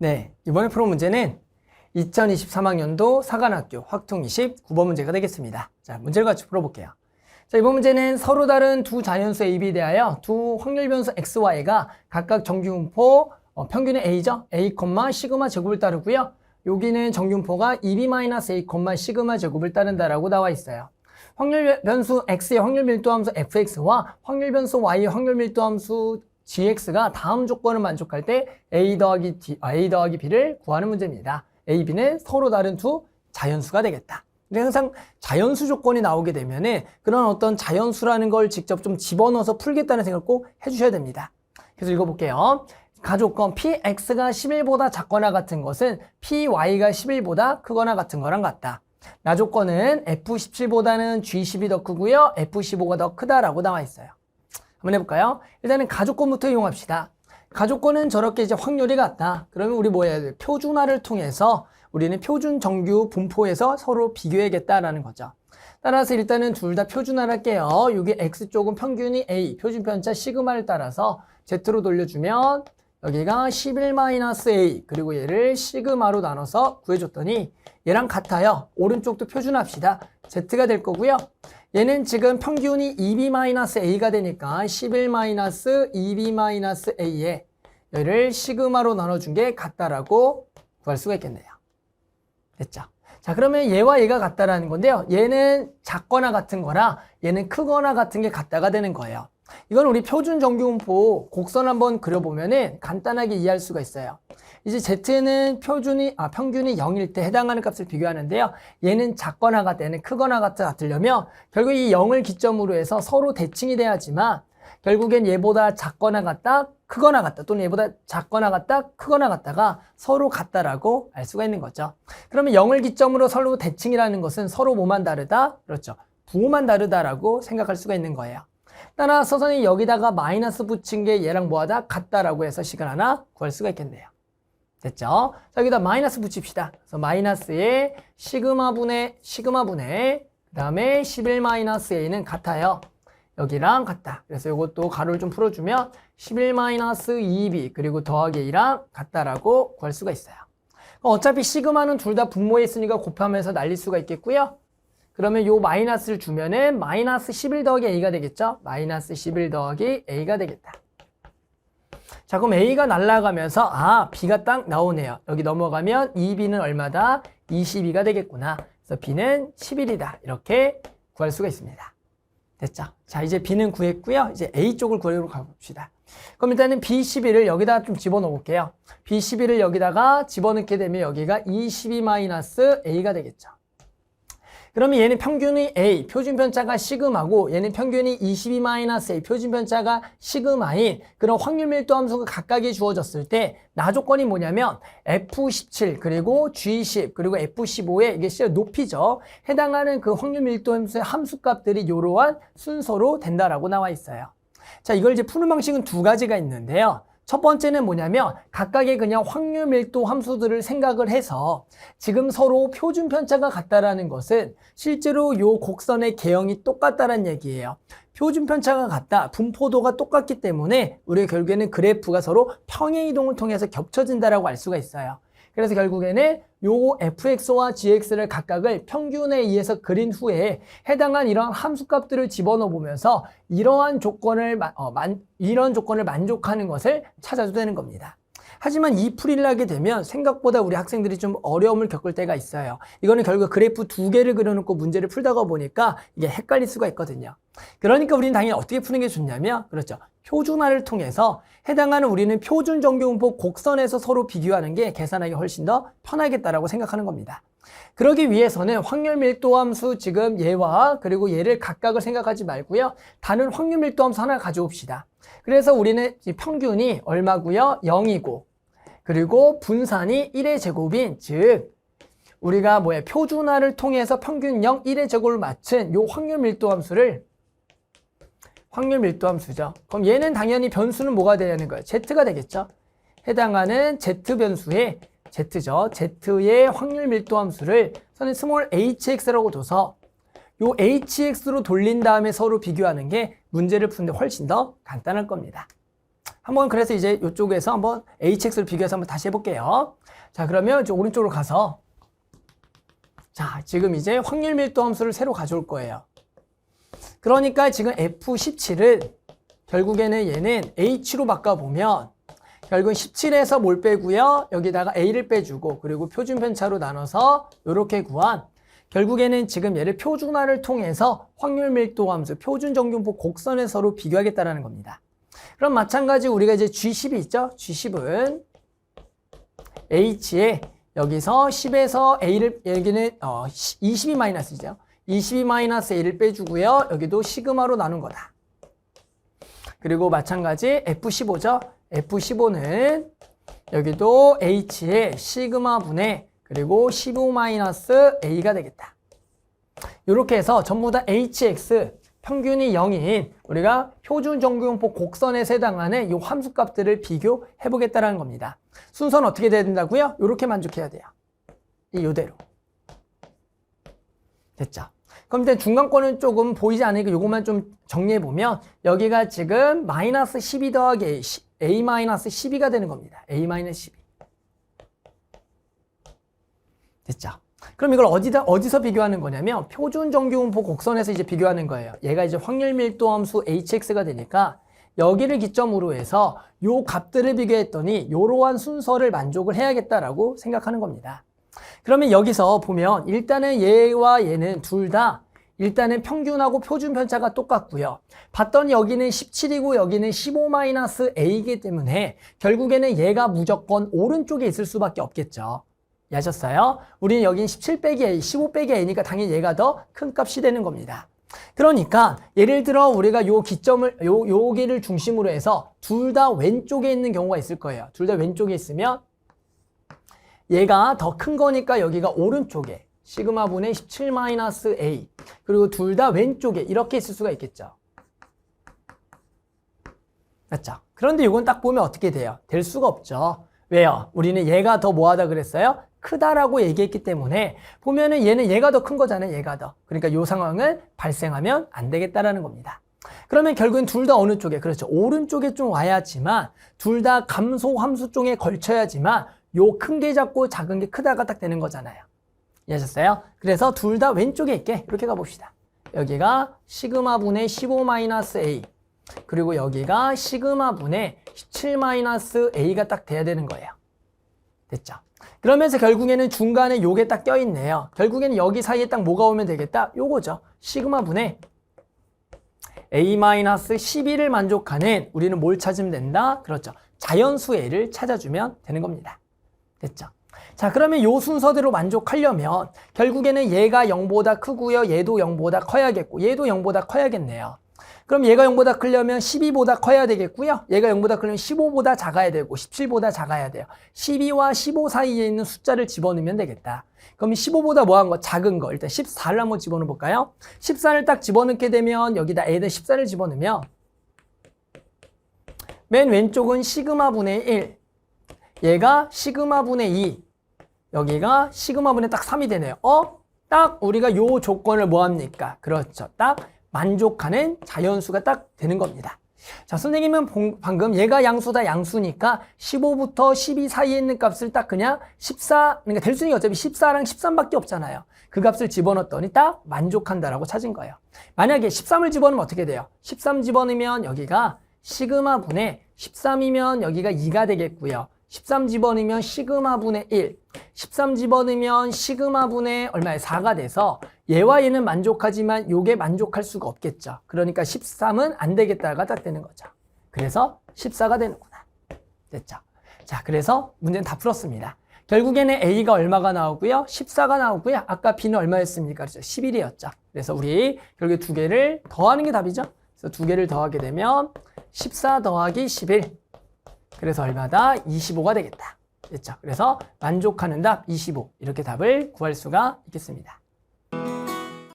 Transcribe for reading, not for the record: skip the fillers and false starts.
네, 이번에 풀어 문제는 2023학년도 사관학교 확통 29번 문제가 되겠습니다. 자, 문제를 같이 풀어볼게요. 자, 이번 문제는 서로 다른 두 자연수 A, B 대하여 두 확률 변수 X, Y가 각각 정규분포 평균의 A죠. A, 시그마 제곱을 따르고요. 여기는 정규분포가 2B-A, 시그마 제곱을 따른다라고 나와 있어요. 확률 변수 X의 확률 밀도함수 fx와 확률 변수 Y의 확률 밀도함수 gx가 다음 조건을 만족할 때 a 더하기 b를 구하는 문제입니다. a, b는 서로 다른 두 자연수가 되겠다. 근데 항상 자연수 조건이 나오게 되면은 그런 어떤 자연수라는 걸 직접 좀 집어넣어서 풀겠다는 생각을 꼭 해주셔야 됩니다. 그래서 읽어볼게요. 가조건 px가 11보다 작거나 같은 것은 py가 11보다 크거나 같은 거랑 같다. 나조건은 f17보다는 g10이 더 크고요. f15가 더 크다라고 나와 있어요. 한번 해볼까요? 일단은 가조건부터 이용합시다. 가조건은 저렇게 이제 확률이 같다. 그러면 우리 뭐 해야 돼? 표준화를 통해서 우리는 표준 정규 분포에서 서로 비교해야겠다라는 거죠. 따라서 일단은 둘 다 표준화를 할게요. 여기 x쪽은 평균이 a, 표준편차 시그마를 따라서 z로 돌려주면 여기가 11-a 그리고 얘를 시그마로 나눠서 구해줬더니 얘랑 같아요. 오른쪽도 표준합시다. z가 될 거고요. 얘는 지금 평균이 2b-a가 되니까 11-2b-a에 얘를 시그마로 나눠준 게 같다라고 구할 수가 있겠네요. 됐죠? 자, 그러면 얘와 얘가 같다라는 건데요. 얘는 작거나 같은 거라 얘는 크거나 같은 게 같다가 되는 거예요. 이건 우리 표준 정규분포 곡선 한번 그려보면은 간단하게 이해할 수가 있어요. 이제 Z는 평균이 0일 때 해당하는 값을 비교하는데요. 얘는 작거나 같다, 얘는 크거나 같으려면 결국 이 0을 기점으로 해서 서로 대칭이 돼야지만 결국엔 얘보다 작거나 같다, 크거나 같다, 또는 얘보다 작거나 같다, 크거나 같다가 서로 같다라고 알 수가 있는 거죠. 그러면 0을 기점으로 서로 대칭이라는 것은 서로 뭐만 다르다? 그렇죠. 부호만 다르다라고 생각할 수가 있는 거예요. 따라서 선생님이 여기다가 마이너스 붙인 게 얘랑 뭐하다? 같다라고 해서 식을 하나 구할 수가 있겠네요. 됐죠? 자, 여기다 마이너스 붙입시다. 그래서 마이너스에 시그마분의 그 다음에 11-a는 같아요. 여기랑 같다. 그래서 이것도 가로를 좀 풀어주면 11-2b 그리고 더하기 a랑 같다라고 구할 수가 있어요. 어차피 시그마는 둘 다 분모에 있으니까 곱하면서 날릴 수가 있겠고요. 그러면 요 마이너스를 주면은 마이너스 11 더하기 a가 되겠죠? 마이너스 11 더하기 a가 되겠다. 자, 그럼 a가 날아가면서 b가 딱 나오네요. 여기 넘어가면 2b는 얼마다? 22가 되겠구나. 그래서 b는 11이다. 이렇게 구할 수가 있습니다. 됐죠? 자, 이제 b는 구했고요. 이제 a 쪽을 구하러 가봅시다. 그럼 일단은 b11을 여기다 좀 집어넣을게요. b11을 여기다가 집어넣게 되면 여기가 22-a가 되겠죠. 그러면 얘는 평균이 A, 표준편차가 시그마고 얘는 평균이 22-A, 표준편차가 시그마인 그런 확률 밀도 함수가 각각이 주어졌을 때 나조건이 뭐냐면 F17 그리고 G10 그리고 F15의 이게 실제 높이죠. 해당하는 그 확률 밀도 함수의 함수값들이 이러한 순서로 된다라고 나와 있어요. 자, 이걸 이제 푸는 방식은 두 가지가 있는데요. 첫 번째는 뭐냐면 각각의 그냥 확률 밀도 함수들을 생각을 해서 지금 서로 표준 편차가 같다라는 것은 실제로 요 곡선의 개형이 똑같다는 얘기예요. 표준 편차가 같다, 분포도가 똑같기 때문에 우리가 결국에는 그래프가 서로 평행 이동을 통해서 겹쳐진다라고 알 수가 있어요. 그래서 결국에는 요 fx와 gx를 각각을 평균에 의해서 그린 후에 해당한 이런 함수값들을 집어넣어 보면서 이러한 조건을 만족하는 것을 찾아도 되는 겁니다. 하지만 이 풀이를 하게 되면 생각보다 우리 학생들이 좀 어려움을 겪을 때가 있어요. 이거는 결국 그래프 두 개를 그려놓고 문제를 풀다가 보니까 이게 헷갈릴 수가 있거든요. 그러니까 우리는 당연히 어떻게 푸는 게 좋냐면 그렇죠. 표준화를 통해서 해당하는 우리는 표준 정규분포 곡선에서 서로 비교하는 게 계산하기 훨씬 더 편하겠다라고 생각하는 겁니다. 그러기 위해서는 확률 밀도 함수 지금 얘와 그리고 얘를 각각을 생각하지 말고요. 다른 확률 밀도 함수 하나 가져옵시다. 그래서 우리는 평균이 얼마고요? 0이고 그리고 분산이 1의 제곱인 즉 우리가 표준화를 통해서 평균 0, 1의 제곱을 맞춘 요 확률 밀도 함수죠. 그럼 얘는 당연히 변수는 뭐가 되는 거예요? z가 되겠죠. 해당하는 z 변수의 z죠. z의 확률 밀도 함수를 선생님 스몰 hx라고 둬서 요 hx로 돌린 다음에 서로 비교하는 게 문제를 푸는데 훨씬 더 간단할 겁니다. 한번 그래서 이제 이쪽에서 한번 hx를 비교해서 한번 다시 해볼게요. 자, 그러면 이제 오른쪽으로 가서 자, 지금 이제 확률 밀도 함수를 새로 가져올 거예요. 그러니까 지금 F17은 결국에는 얘는 H로 바꿔보면 결국은 17에서 뭘 빼고요. 여기다가 A를 빼주고 그리고 표준 편차로 나눠서 이렇게 구한 결국에는 지금 얘를 표준화를 통해서 확률 밀도 함수, 표준 정균폭 곡선에 서로 비교하겠다라는 겁니다. 그럼 마찬가지 우리가 이제 G10이 있죠? G10은 H에 여기서 10에서 A를 여기는 22 마이너스죠. 22 마이너스 A를 빼주고요. 여기도 시그마로 나눈 거다. 그리고 마찬가지 F15죠. F15는 여기도 H에 시그마 분의 그리고 15 마이너스 A가 되겠다. 이렇게 해서 전부 다 HX 평균이 0인 우리가 표준 정규용폭 곡선에 해당하는 이 함수값들을 비교해 보겠다는 겁니다. 순서는 어떻게 돼야 된다고요? 이렇게 만족해야 돼요. 이대로. 됐죠? 그럼 일단 중간권은 조금 보이지 않으니까 이것만 좀 정리해 보면 여기가 지금 마이너스 12 더하기 A 마이너스 12가 되는 겁니다. A 마이너스 12. 됐죠? 그럼 이걸 어디서 비교하는 거냐면 표준 정규분포 곡선에서 이제 비교하는 거예요. 얘가 이제 확률 밀도 함수 hx가 되니까 여기를 기점으로 해서 요 값들을 비교했더니 이러한 순서를 만족을 해야겠다라고 생각하는 겁니다. 그러면 여기서 보면 일단은 얘와 얘는 둘 다 일단은 평균하고 표준 편차가 똑같고요. 봤더니 여기는 17이고 여기는 15-A이기 때문에 결국에는 얘가 무조건 오른쪽에 있을 수밖에 없겠죠. 이해하셨어요? 우리는 여긴 17 빼기 A, 15 빼기 A니까 당연히 얘가 더 큰 값이 되는 겁니다. 그러니까 예를 들어 우리가 요 기점을 여기를 중심으로 해서 둘 다 왼쪽에 있는 경우가 있을 거예요. 둘 다 왼쪽에 있으면 얘가 더 큰 거니까 여기가 오른쪽에 시그마 분의 17-A 그리고 둘 다 왼쪽에 이렇게 있을 수가 있겠죠. 맞죠? 그런데 이건 딱 보면 어떻게 돼요? 될 수가 없죠. 왜요? 우리는 얘가 더 뭐하다 그랬어요? 크다라고 얘기했기 때문에 보면은 얘는 얘가 더 큰 거잖아요. 얘가 더. 그러니까 이 상황은 발생하면 안 되겠다라는 겁니다. 그러면 결국엔 둘 다 어느 쪽에? 그렇죠. 오른쪽에 좀 와야지만 둘 다 감소 함수 쪽에 걸쳐야지만 요 큰 게 작고 작은 게 크다가 딱 되는 거잖아요. 이해하셨어요? 그래서 둘 다 왼쪽에 있게 이렇게 가봅시다. 여기가 시그마 분의 15-A 그리고 여기가 시그마 분의 17-A가 딱 돼야 되는 거예요. 됐죠? 그러면서 결국에는 중간에 요게 딱 껴있네요. 결국에는 여기 사이에 딱 뭐가 오면 되겠다? 요거죠. 시그마 분의 A-12를 만족하는 우리는 뭘 찾으면 된다? 그렇죠. 자연수 A를 찾아주면 되는 겁니다. 됐죠? 자, 그러면 요 순서대로 만족하려면 결국에는 얘가 0보다 크고요. 얘도 0보다 커야겠고 얘도 0보다 커야겠네요. 그럼 얘가 0보다 크려면 12보다 커야 되겠고요. 얘가 0보다 크려면 15보다 작아야 되고 17보다 작아야 돼요. 12와 15 사이에 있는 숫자를 집어넣으면 되겠다. 그럼 15보다 뭐한 거? 작은 거. 일단 14를 한번 집어넣어 볼까요? 14를 딱 집어넣게 되면 여기다 A는 14를 집어넣으면 맨 왼쪽은 시그마 분의 1 얘가 시그마 분의 2 여기가 시그마 분의 딱 3이 되네요. 딱 우리가 요 조건을 뭐 합니까? 그렇죠. 딱 만족하는 자연수가 딱 되는 겁니다. 자, 선생님은 방금 얘가 양수다 양수니까 15부터 12 사이에 있는 값을 딱 그냥 14, 그러니까 될 수는 어차피 14랑 13밖에 없잖아요. 그 값을 집어넣었더니 딱 만족한다라고 찾은 거예요. 만약에 13을 집어넣으면 어떻게 돼요? 13 집어넣으면 여기가 시그마 분의 13이면 여기가 2가 되겠고요. 13 집어넣으면 시그마 분의 1, 13 집어넣으면 시그마 분의 얼마에 4가 돼서 얘와 얘는 만족하지만 요게 만족할 수가 없겠죠. 그러니까 13은 안 되겠다가 딱 되는 거죠. 그래서 14가 되는구나. 됐죠? 자, 그래서 문제는 다 풀었습니다. 결국에는 A가 얼마가 나오고요? 14가 나오고요. 아까 B는 얼마였습니까? 그렇죠? 11이었죠. 그래서 우리 결국에 두 개를 더하는 게 답이죠. 그래서 두 개를 더하게 되면 14 더하기 11 그래서 얼마다? 25가 되겠다. 됐죠? 그래서 만족하는 답 25 이렇게 답을 구할 수가 있겠습니다.